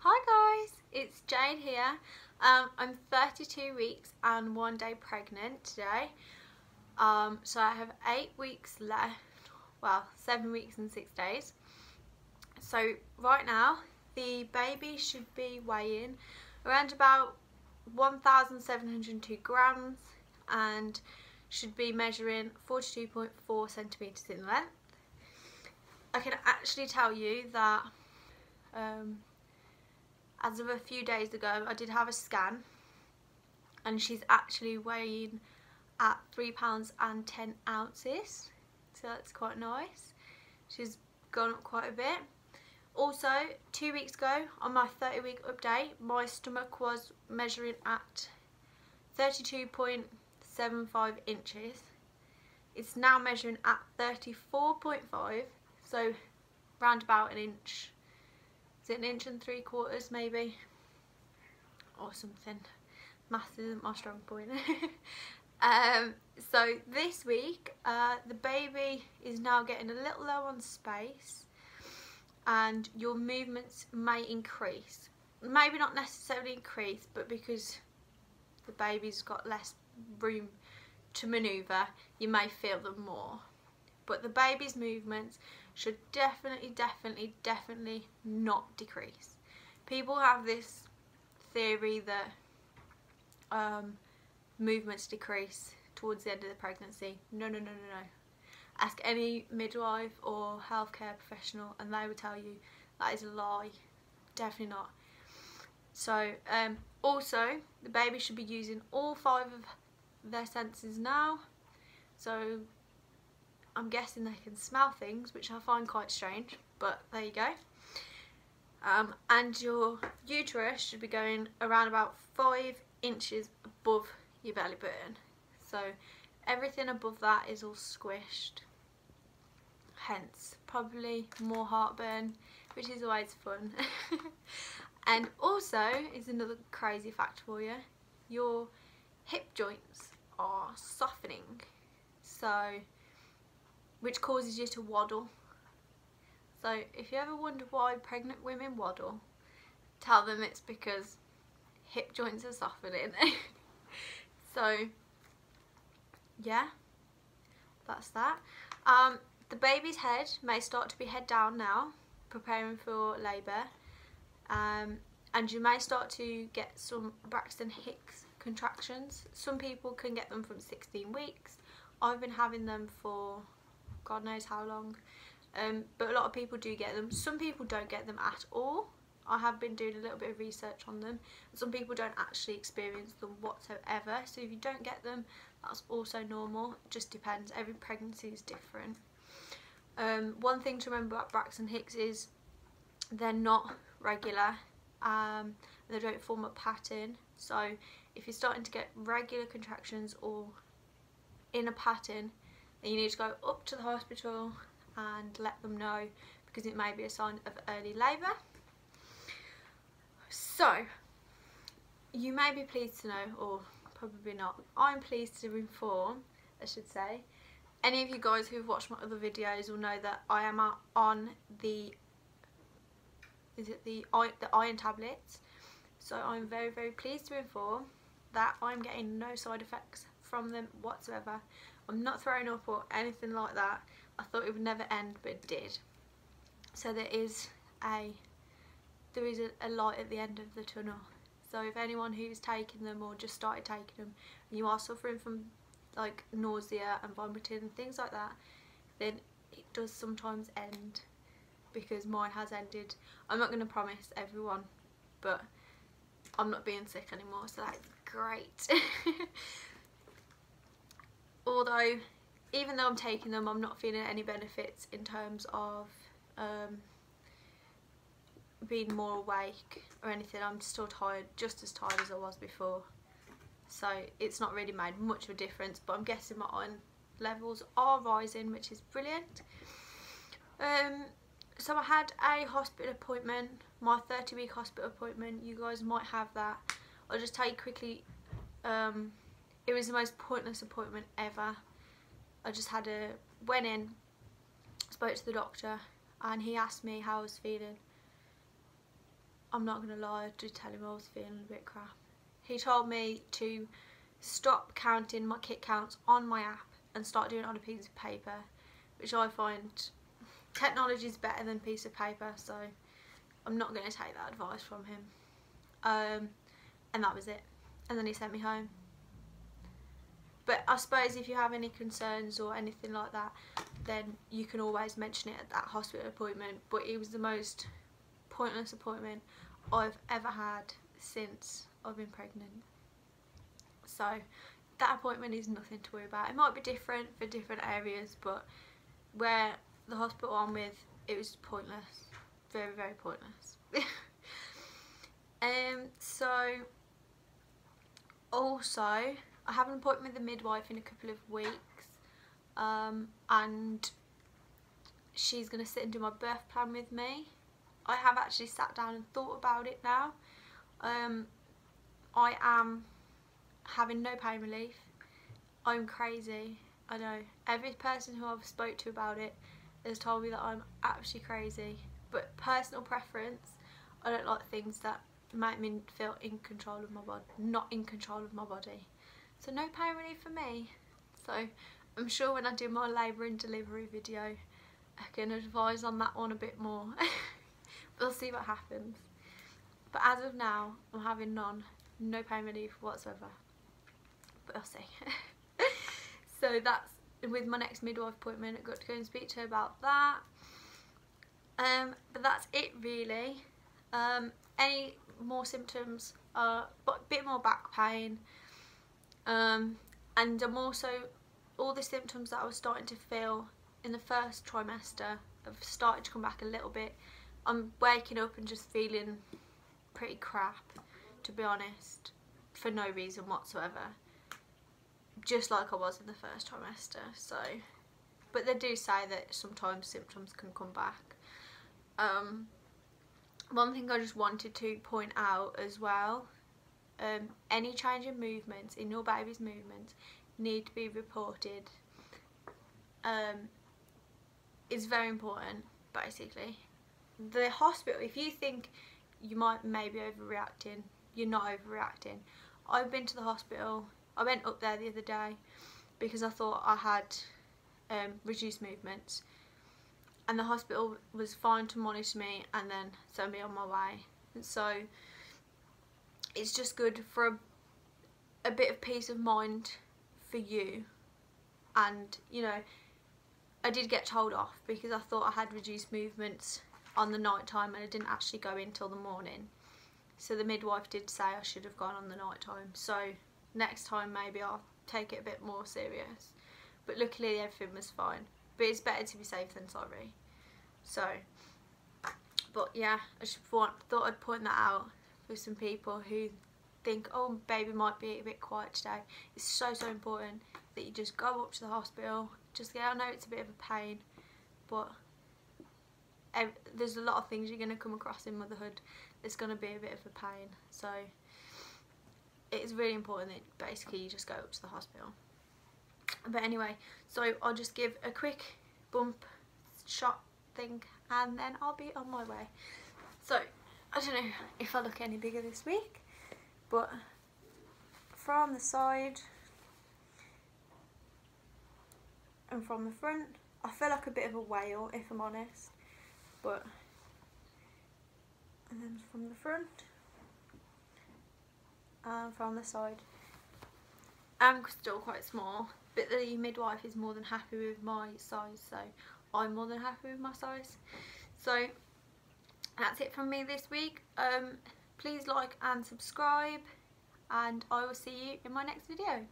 Hi guys, it's Jade here. I'm 32 weeks and 1 day pregnant today. So I have 8 weeks left, well 7 weeks and 6 days. So right now the baby should be weighing around about 1,702 grams and should be measuring 42.4 centimetres in length. I can actually tell you that as of a few days ago I did have a scan and she's actually weighing at £3 and 10 ounces, so that's quite nice. She's gone up quite a bit. Also 2 weeks ago on my 30-week update my stomach was measuring at 32.75 inches. It's now measuring at 34.5, so round about an inch. Is it an inch and 3/4 maybe? Or something. Maths isn't my strong point. So this week the baby is now getting a little low on space and your movements may increase. Maybe not necessarily increase, but because the baby's got less room to manoeuvre, you may feel them more. But the baby's movements should definitely not decrease. People have this theory that movements decrease towards the end of the pregnancy. No. Ask any midwife or healthcare professional and they will tell you that is a lie. Definitely not. So also the baby should be using all 5 of their senses now. So I'm guessing they can smell things, which I find quite strange, but there you go. And your uterus should be going around about 5 inches above your belly button. So everything above that is all squished. Hence, probably more heartburn, which is always fun. And also, is another crazy fact for you, your hip joints are softening. So which causes you to waddle. So if you ever wonder why pregnant women waddle, tell them it's because hip joints are softening. So yeah, that's that. The baby's head may start to be head down now, preparing for labour, and you may start to get some Braxton Hicks contractions. Some people can get them from 16 weeks. I've been having them for God knows how long, but a lot of people do get them. Some people don't get them at all. I have been doing a little bit of research on them. Some people don't actually experience them whatsoever, so if you don't get them, that's also normal. It just depends, every pregnancy is different. One thing to remember about Braxton Hicks is they're not regular, they don't form a pattern. So if you're starting to get regular contractions or in a pattern, then you need to go up to the hospital and let them know, because it may be a sign of early labour. So you may be pleased to know, or probably not, I'm pleased to inform, I should say, any of you guys who've watched my other videos will know that I am on the iron tablets. So I'm very pleased to inform that I'm getting no side effects from them whatsoever. I'm not throwing up or anything like that. I thought it would never end, but it did. So there is a light at the end of the tunnel. So if anyone who's taking them or just started taking them and you are suffering from like nausea and vomiting and things like that, then it does sometimes end, because mine has ended. I'm not going to promise everyone, but I'm not being sick anymore, so that's great. Although, even though I'm taking them, I'm not feeling any benefits in terms of being more awake or anything. I'm still tired, just as tired as I was before. So it's not really made much of a difference, but I'm guessing my iron levels are rising, which is brilliant. So I had a hospital appointment, my 30-week hospital appointment. You guys might have that. I'll just tell you quickly. It was the most pointless appointment ever. I just went in, spoke to the doctor, and he asked me how I was feeling. I'm not going to lie, I did tell him I was feeling a bit crap. He told me to stop counting my kit counts on my app and start doing it on a piece of paper, which I find technology is better than a piece of paper, so I'm not going to take that advice from him. And that was it. And then he sent me home. But I suppose if you have any concerns or anything like that, then you can always mention it at that hospital appointment. But it was the most pointless appointment I've ever had since I've been pregnant. So that appointment is nothing to worry about. It might be different for different areas, but where the hospital I'm with, it was pointless. Very, very pointless. So also I have an appointment with the midwife in a couple of weeks, and she's going to sit and do my birth plan with me. I have actually sat down and thought about it now. I am having no pain relief. I'm crazy, I know. Every person who I've spoke to about it has told me that I'm actually crazy. But personal preference, I don't like things that make me feel in control of my body, not in control of my body. So no pain relief for me. So I'm sure when I do my labour and delivery video, I can advise on that one a bit more. We'll see what happens. But as of now, I'm having no pain relief whatsoever. But I'll see. So that's with my next midwife appointment. I've got to go and speak to her about that. But that's it really. Any more symptoms are a bit more back pain, and I'm also, all the symptoms that I was starting to feel in the first trimester have started to come back a little bit. I'm waking up and just feeling pretty crap, to be honest, for no reason whatsoever, just like I was in the first trimester. So, but they do say that sometimes symptoms can come back. One thing I just wanted to point out as well, any change in movements, in your baby's movements, need to be reported. It's very important, basically. The hospital, if you think you might maybe overreacting, you're not overreacting. I've been to the hospital, I went up there the other day because I thought I had reduced movements, and the hospital was fine to monitor me and then send me on my way. And so it's just good for a bit of peace of mind for you. And you know, I did get told off because I thought I had reduced movements on the night time and I didn't actually go in till the morning. So the midwife did say I should have gone on the night time. So next time maybe I'll take it a bit more serious. But luckily everything was fine. But it's better to be safe than sorry. So, but yeah, I just thought I'd point that out for some people who think, oh, baby might be a bit quiet today. It's so important that you just go up to the hospital. Just, yeah, I know it's a bit of a pain, but there's a lot of things you're going to come across in motherhood that's going to be a bit of a pain. So it's really important that basically you just go up to the hospital. But anyway, so I'll just give a quick bump shot thing and then I'll be on my way. So I don't know if I look any bigger this week, but from the side and from the front I feel like a bit of a whale, if I'm honest. But and then from the front and from the side I'm still quite small, but the midwife is more than happy with my size, so I'm more than happy with my size. So that's it from me this week. Please like and subscribe, and I will see you in my next video.